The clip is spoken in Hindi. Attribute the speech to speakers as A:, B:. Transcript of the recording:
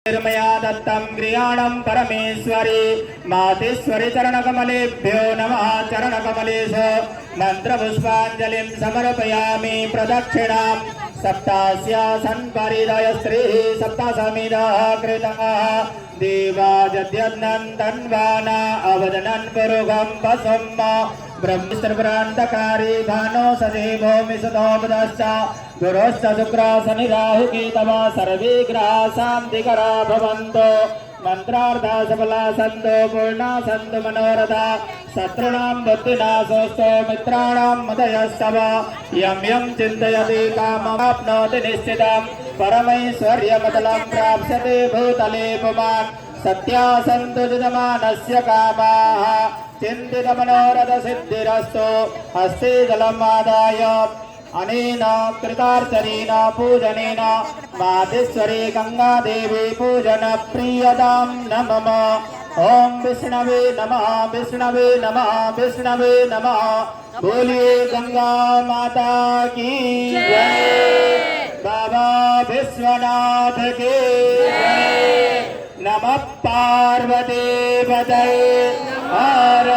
A: मया दत्तं गृहाणं परमेश्वरी मातेश्वरी चरणकमलेभ्यो नमः। चरणकमलेषु मन्त्रपुष्पाञ्जलिं समर्पयामि। प्रदक्षिणां सप्तास्य सन्परिदय स्त्रीः सप्तासमिदः कृतः देवाजद्यन्नं तन्वाना अवदनं पुरुगं वसुं ब्रह्मस्त्रभ्रान्तकारी भानो सदेवो मिषदोपदश्च गुरोश्च शुक्र शनि राहु केतव सर्वे ग्रहा शान्तिकरा भवन्तु। मंत्रार्था सफला सन्तु पूर्णा सन्तु मनोरथा शत्रूणां बुद्धिनाशोऽस्तु मित्राणां मदयस्तव यं यं चिन्तयति काममाप्नोति निश्चितं परमैश्वर्यमतलं प्राप्स्यते भूतले पुमान्। सत्या सन्तु यजमानस्य कामाः चिन्तितमनोरथसिद्धिरस्तु। हस्ते जलमादाय अनेन कृतार्चनेन पूजनेन मातेश्वरी गंगा देवी पूजन प्रियदां नमः। ओम विष्णवे नमः विष्णवे नमः विष्णवे नमः। बोलिए गंगा माता की जय। बाबा विश्वनाथ की जय। नमः पार्वती पतये हर